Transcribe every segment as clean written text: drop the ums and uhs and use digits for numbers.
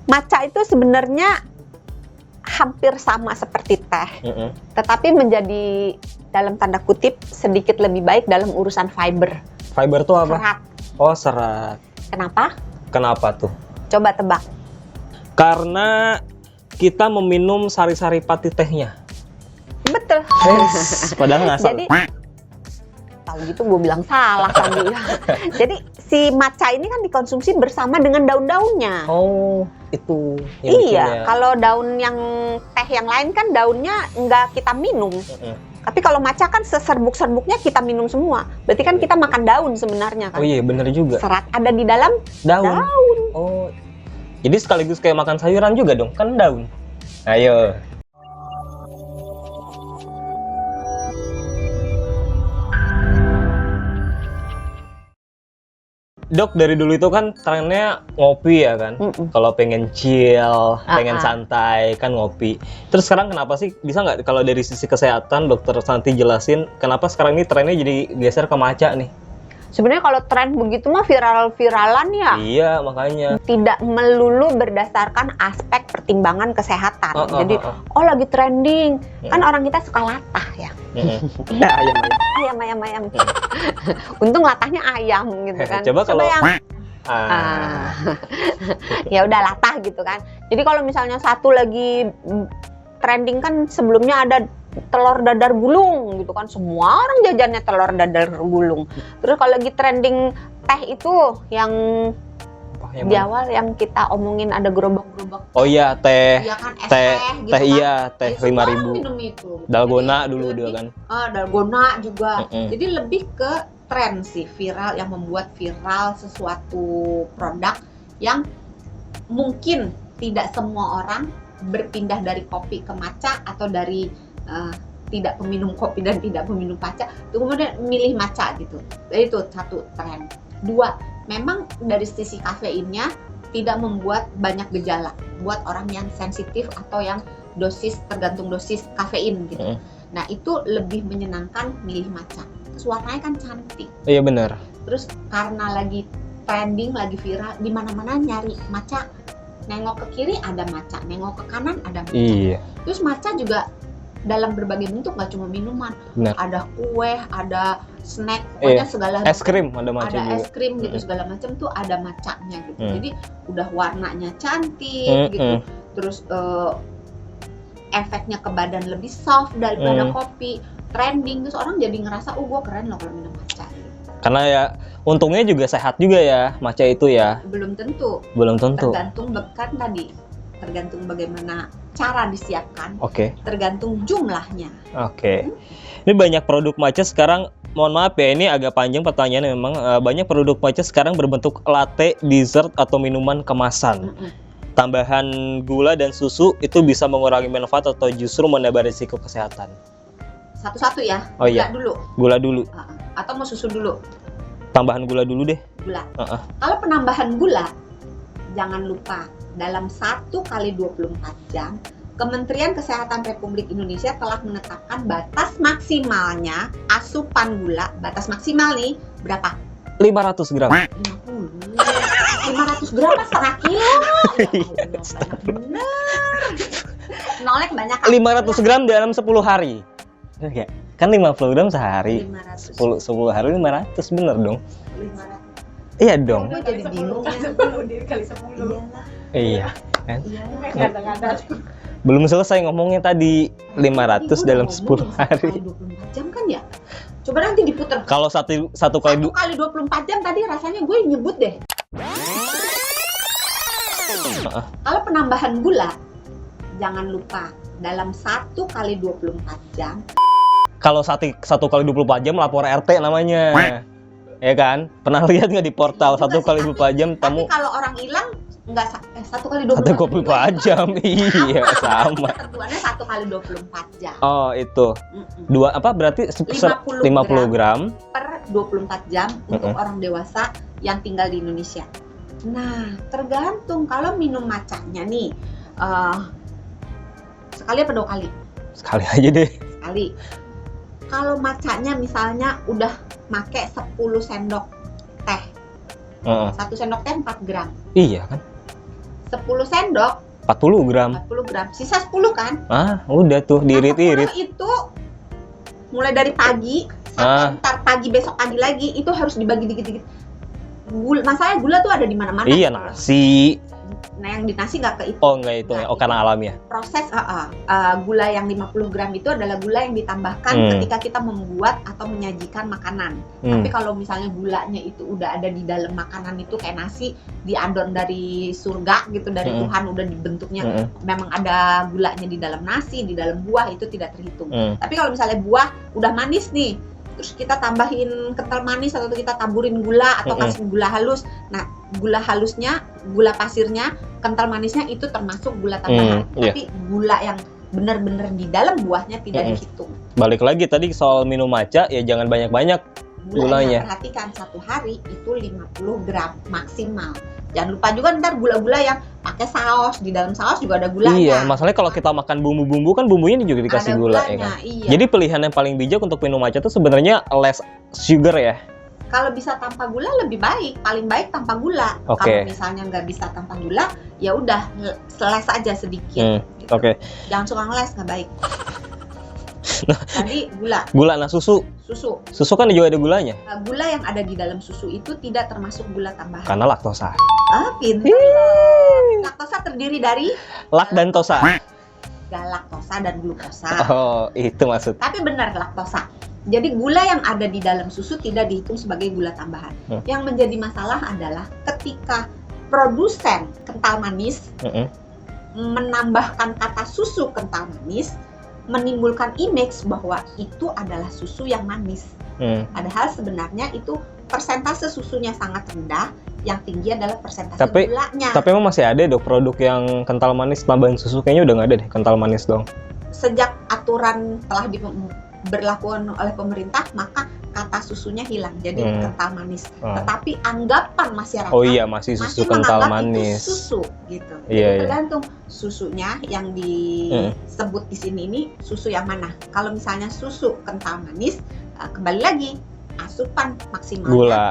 Matcha itu sebenarnya hampir sama seperti teh, tetapi menjadi dalam tanda kutip sedikit lebih baik dalam urusan fiber. Fiber tuh apa? Serat. Oh, serat. Kenapa? Kenapa tuh? Coba tebak. Karena kita meminum sari-sari pati tehnya. Betul. Padahal nggak salah. Jadi tahu gitu gue bilang salah tadi. Jadi si matcha ini kan dikonsumsi bersama dengan daun-daunnya. Oh, itu. yang Iya, bikinnya. kalau daun yang teh yang lain kan daunnya nggak kita minum. Tapi kalau matcha kan seserbuk-serbuknya kita minum semua. Berarti kan kita makan daun sebenarnya kan. Oh iya, bener juga. Serat ada di dalam Daun. daun. Oh, jadi sekaligus kayak makan sayuran juga dong, kan daun. Ayo. Dok, dari dulu itu kan trennya ngopi ya kan? Kalau pengen chill, pengen santai, kan ngopi. Terus sekarang kenapa sih, bisa nggak kalau dari sisi kesehatan, dokter Santi jelasin, kenapa sekarang ini trennya jadi geser ke matcha nih? Sebenarnya kalau tren begitu mah viral-viralan ya. Iya, makanya. Tidak melulu berdasarkan aspek pertimbangan kesehatan. Jadi, lagi trending. Kan orang kita suka latah ya. Ya, Ayam. Untung latahnya ayam gitu kan. Coba kalau yang ya udah latah gitu kan. Jadi kalau misalnya satu lagi trending kan sebelumnya ada telur dadar gulung gitu kan, semua orang jajannya telur dadar gulung. Terus kalau lagi trending teh itu yang di awal yang kita omongin ada gerobak-gerobak. Oh iya, teh. Iya kan, es teh gitu teh kan. iya, teh 5.000. Minum itu. Dalgona dulu dia kan. Dalgona juga. Jadi lebih ke tren sih, viral, yang membuat viral sesuatu produk yang mungkin tidak semua orang berpindah dari kopi ke matcha atau dari tidak peminum kopi dan tidak peminum matcha, itu kemudian milih matcha gitu. Jadi itu satu tren. Dua, memang dari sisi kafeinnya tidak membuat banyak gejala buat orang yang sensitif atau yang tergantung dosis kafein gitu. Nah itu lebih menyenangkan milih matcha. Terus warnanya kan cantik. Iya benar. Terus karena lagi trending, lagi viral, di mana-mana nyari matcha. Nengok ke kiri ada matcha, nengok ke kanan ada matcha. Iya. Terus matcha juga dalam berbagai bentuk, nggak cuma minuman. Benar. Ada kue, ada snack, pokoknya segala es krim ada matcha ada juga. es krim gitu, segala macam tuh ada matchanya gitu. Jadi udah warnanya cantik gitu. Terus efeknya ke badan lebih soft daripada kopi. Trending, terus orang jadi ngerasa, gue keren loh kalau minum matcha gitu. Karena ya untungnya juga sehat juga ya matcha itu ya. Belum tentu. Tergantung bagaimana cara disiapkan. Tergantung jumlahnya. Ini banyak produk matcha sekarang. Mohon maaf ya, ini agak panjang pertanyaannya memang. Banyak produk matcha sekarang berbentuk latte, dessert atau minuman kemasan. Tambahan gula dan susu itu bisa mengurangi manfaat atau justru menambah risiko kesehatan. Satu-satu ya. Oh iya. Gula dulu. Atau mau susu dulu? Tambahan gula dulu deh. Gula. Kalau penambahan gula, jangan lupa dalam 1 kali 24 jam Kementerian Kesehatan Republik Indonesia telah menetapkan batas maksimalnya asupan gula. Batas maksimal nih berapa? 500 gram. 500 gram kan setengah kilo. Banyak bener. Nolek banyak. 500 gram dalam 10 hari. Ya, kan 50 gram sehari. 10 hari 500 bener dong. 500. Iya dong. Gue jadi bingung. 10 kali 10. Iya. Kan? Belum selesai ngomongnya tadi 500 dalam 10 hari. 24 jam kan ya? Coba nanti diputer. Kalau satu kali 24 jam tadi rasanya gue nyebut deh. Kalau penambahan gula, jangan lupa dalam 1 kali 24 jam. Kalau satu kali 24 jam lapor RT namanya. Ya kan? Pernah lihat nggak di portal 1 kali 24 jam Tapi kalau orang hilang enggak 1 kali 24 jam. Iya, sama. Ketentuannya 1 kali 24 jam. Oh, itu. Berarti 50 gram per 24 jam untuk orang dewasa yang tinggal di Indonesia. Nah, tergantung kalau minum matchanya nih. Sekali apa 2 kali? Sekali aja deh. Sekali. Kalau matchanya misalnya udah make 10 sendok teh. 1 sendok teh 4 gram. Iya kan? 10 sendok 40 gram. 40 gram, sisa 10 kan. Udah tuh diirit-irit. 10 itu mulai dari pagi sampai ntar pagi besok pagi lagi itu harus dibagi dikit-dikit. Masalahnya gula tuh ada di mana-mana. Iya, nasi. Nah, yang di nasi nggak kehitung. Oh, nggak itu ya. Oh, karena alami ya. Proses gula yang 50 gram itu adalah gula yang ditambahkan ketika kita membuat atau menyajikan makanan. Tapi kalau misalnya gulanya itu udah ada di dalam makanan itu kayak nasi diadon dari surga gitu, dari Tuhan udah dibentuknya. Memang ada gulanya di dalam nasi, di dalam buah, itu tidak terhitung. Tapi kalau misalnya buah udah manis nih, terus kita tambahin kental manis atau kita taburin gula atau kasih gula halus. Nah, gula halusnya, gula pasirnya, kental manisnya itu termasuk gula tambahan. Tapi gula yang benar-benar di dalam buahnya tidak dihitung. Balik lagi tadi soal minum matcha, ya jangan banyak-banyak gulanya. Perhatikan, satu hari itu 50 gram maksimal. Jangan lupa juga ntar gula-gula yang pakai saus, di dalam saus juga ada gulanya. Iya, masalahnya kalau kita makan bumbu-bumbu kan bumbunya juga dikasih gula ya kan. Iya. Jadi pilihan yang paling bijak untuk minum matcha itu sebenarnya less sugar ya. Kalau bisa tanpa gula lebih baik, paling baik tanpa gula. Kalau misalnya nggak bisa tanpa gula, ya udah seles aja sedikit. Gitu. Jangan suka ngeles, nggak baik. Tadi gula. Nah susu kan juga ada gulanya. Gula yang ada di dalam susu itu tidak termasuk gula tambahan. Karena laktosa. Pintar. Laktosa terdiri dari lak dan tosa. Galaktosa dan glukosa. Oh, itu maksud. Tapi benar laktosa. Jadi gula yang ada di dalam susu tidak dihitung sebagai gula tambahan. Yang menjadi masalah adalah ketika produsen kental manis menambahkan kata susu kental manis, menimbulkan image bahwa itu adalah susu yang manis. Padahal sebenarnya itu persentase susunya sangat rendah, yang tinggi adalah persentase gulanya. Tapi emang masih ada dong produk yang kental manis tambahin susu, kayaknya udah nggak ada deh kental manis dong. Sejak aturan telah berlakukan oleh pemerintah, maka kata susunya hilang, jadi kental manis. Tetapi anggapan masyarakat masih susu kental manis. Itu susu gitu. Jadi tergantung susunya yang disebut di sini ini susu yang mana. Kalau misalnya susu kental manis, kembali lagi asupan maksimalnya gula.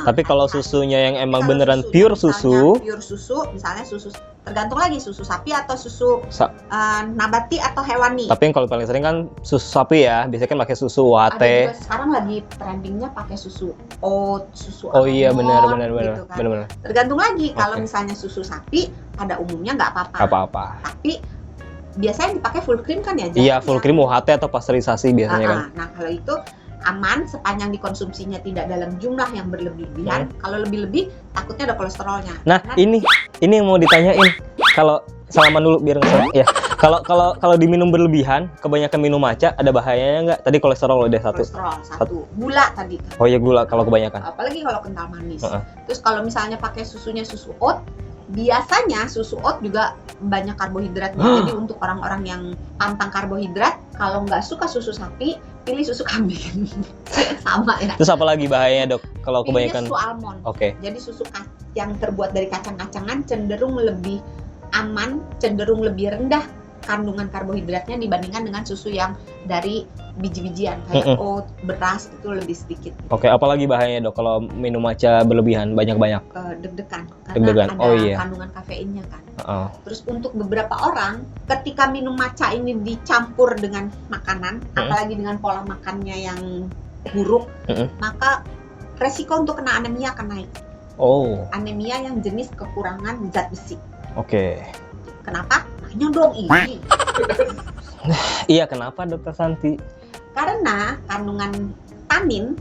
Tapi kalau susunya yang emang beneran pure susu, misalnya susu, tergantung lagi susu sapi atau susu nabati atau hewani. Tapi yang kalau paling sering kan susu sapi ya, biasanya kan pakai susu UHT. Ada juga sekarang lagi trendingnya pakai susu oat, susu almond. Iya benar. Gitu kan. Tergantung lagi. Kalau misalnya susu sapi pada umumnya nggak apa-apa. Tapi biasanya dipakai full cream kan ya? Iya, full cream UHT atau pasteurisasi biasanya kan. Nah kalau itu aman sepanjang dikonsumsinya tidak dalam jumlah yang berlebihan. Kalau lebih-lebih takutnya ada kolesterolnya. Nah, ini yang mau ditanyain. Kalau salaman dulu biar nggak ya. Kalau diminum berlebihan, kebanyakan minum matcha ada bahayanya nggak? Tadi kolesterol udah satu. Kolesterol satu. Gula tadi kan. Oh iya, gula kalau kebanyakan. Apalagi kalau kental manis. Terus kalau misalnya pakai susunya susu oat, biasanya susu oat juga banyak karbohidratnya. Jadi untuk orang-orang yang pantang karbohidrat, kalau nggak suka susu sapi, pilih susu kambing. Sama ya. Terus apa lagi bahayanya, Dok? Kalau kebanyakan susu almond. Jadi susu yang terbuat dari kacang-kacangan cenderung lebih aman, cenderung lebih rendah kandungan karbohidratnya dibandingkan dengan susu yang dari biji-bijian kayak oat, beras itu lebih sedikit. Apalagi bahayanya, Dok, kalau minum matcha berlebihan banyak-banyak? Deg-degan karena ada kandungan kafeinnya kan. Terus untuk beberapa orang ketika minum matcha ini dicampur dengan makanan, apalagi dengan pola makannya yang buruk, maka resiko untuk kena anemia akan naik. Anemia yang jenis kekurangan zat besi. Kenapa? Tanya dong ini. Iya, kenapa, Dokter Santi? Karena kandungan tanin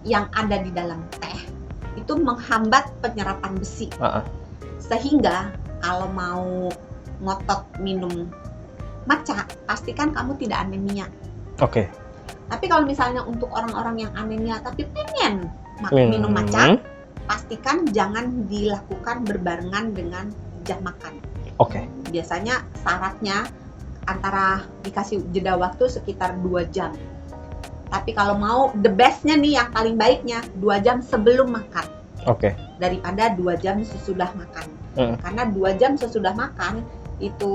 yang ada di dalam teh itu menghambat penyerapan besi. Sehingga kalau mau ngotot minum matcha, pastikan kamu tidak anemia. Tapi kalau misalnya untuk orang-orang yang anemia tapi pengen minum matcha, pastikan jangan dilakukan berbarengan dengan jam makan. Biasanya syaratnya antara dikasih jeda waktu sekitar 2 jam. Tapi kalau mau the bestnya nih, yang paling baiknya 2 jam sebelum makan. Daripada 2 jam sesudah makan. Karena 2 jam sesudah makan itu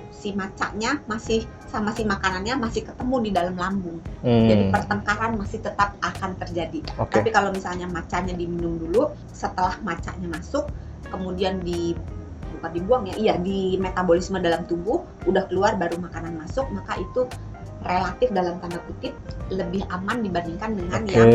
si matchanya masih sama si makanannya masih ketemu di dalam lambung. Jadi pertengkaran masih tetap akan terjadi. Tapi kalau misalnya matchanya diminum dulu, setelah matchanya masuk, kemudian bukan dibuang ya, iya di metabolisme dalam tubuh, udah keluar baru makanan masuk, maka itu relatif dalam tanda kutip lebih aman dibandingkan dengan yang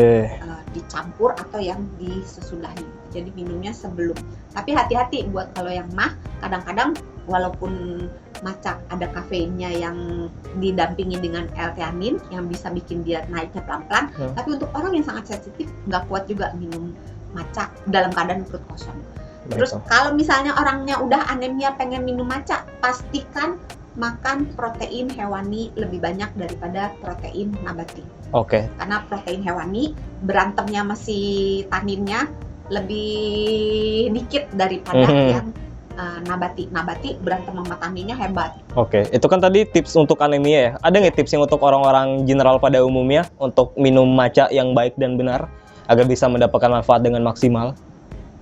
dicampur atau yang disesudahi. Jadi minumnya sebelum. Tapi hati-hati buat kalau yang mah, kadang-kadang walaupun matcha ada kafeinnya yang didampingi dengan L-theanin yang bisa bikin dia naiknya pelan-pelan, tapi untuk orang yang sangat sensitif nggak kuat juga minum matcha dalam keadaan perut kosong. Terus kalau misalnya orangnya udah anemia pengen minum matcha, pastikan makan protein hewani lebih banyak daripada protein nabati. Oke. Karena protein hewani berantemnya masih taninnya lebih dikit daripada yang nabati. Nabati berantem sama taninnya hebat. Oke, itu kan tadi tips untuk anemia ya. Ada nggak tips yang untuk orang-orang general pada umumnya untuk minum matcha yang baik dan benar agar bisa mendapatkan manfaat dengan maksimal?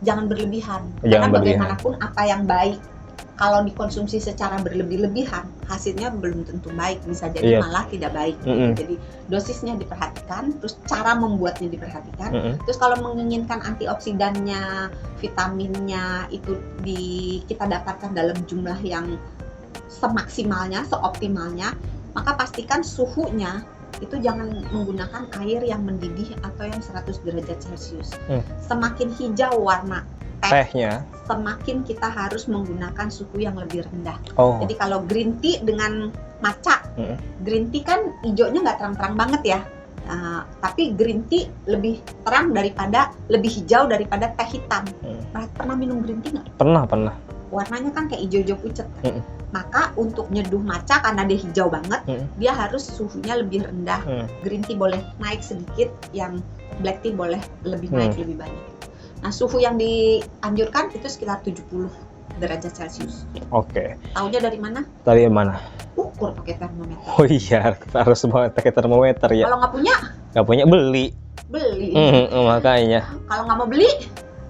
Jangan berlebihan. Jangan Karena berlebihan. bagaimanapun apa yang baik kalau dikonsumsi secara berlebih-lebihan, hasilnya belum tentu baik, bisa jadi malah tidak baik. Jadi dosisnya diperhatikan, terus cara membuatnya diperhatikan. Terus kalau menginginkan antioksidannya, vitaminnya itu kita dapatkan dalam jumlah yang semaksimalnya, seoptimalnya, maka pastikan suhunya itu jangan menggunakan air yang mendidih atau yang 100 derajat Celcius. Semakin hijau warna tehnya, semakin kita harus menggunakan suhu yang lebih rendah. Jadi kalau green tea dengan matcha, green tea kan hijaunya nggak terang-terang banget ya, tapi green tea lebih terang lebih hijau daripada teh hitam. Pernah minum green tea nggak? Pernah. Warnanya kan kayak hijau-hijau pucet kan? Maka untuk nyeduh matcha karena dia hijau banget, dia harus suhunya lebih rendah. Green tea boleh naik sedikit, yang black tea boleh lebih naik lebih banyak. Nah, suhu yang dianjurkan itu sekitar 70 derajat Celcius. Oke. Taunya dari mana? Dari mana? Ukur pakai termometer. Oh iya, harus pakai termometer ya. Kalau nggak punya? Nggak punya, beli. Makanya. Kalau nggak mau beli?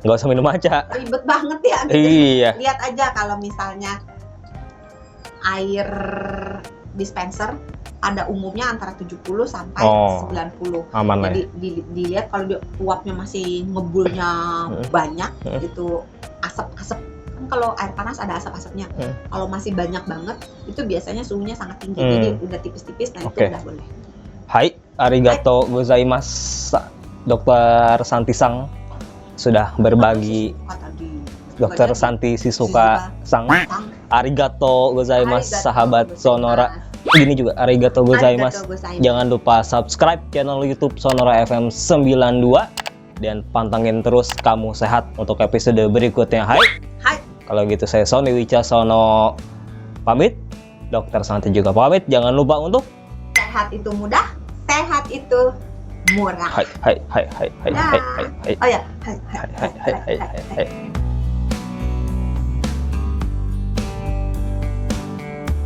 Nggak usah minum matcha. Ribet banget ya. Gitu. Iya. Lihat aja kalau misalnya air dispenser pada umumnya antara 70 sampai 90. Aman. Jadi dilihat kalau dia uapnya masih ngebulnya banyak, itu asap-asap. Kan kalau air panas ada asap-asapnya. Kalau masih banyak banget, itu biasanya suhunya sangat tinggi. Jadi udah tipis-tipis, nah itu udah boleh. Hai, arigato gozaimasu. Dokter Santi Sang sudah berbagi. Dokter Santi Shizuka Sang. Arigato gozaimasu, sahabat Sonora. Ini juga arigato gozaimasu. Jangan lupa subscribe channel YouTube Sonora FM 92 dan pantengin terus Kamu Sehat untuk episode berikutnya. Hai. Kalau gitu saya Sony Wicasono pamit. Dokter Santi juga pamit. Jangan lupa untuk sehat itu mudah, sehat itu murah. Hai. Oh ya, hai.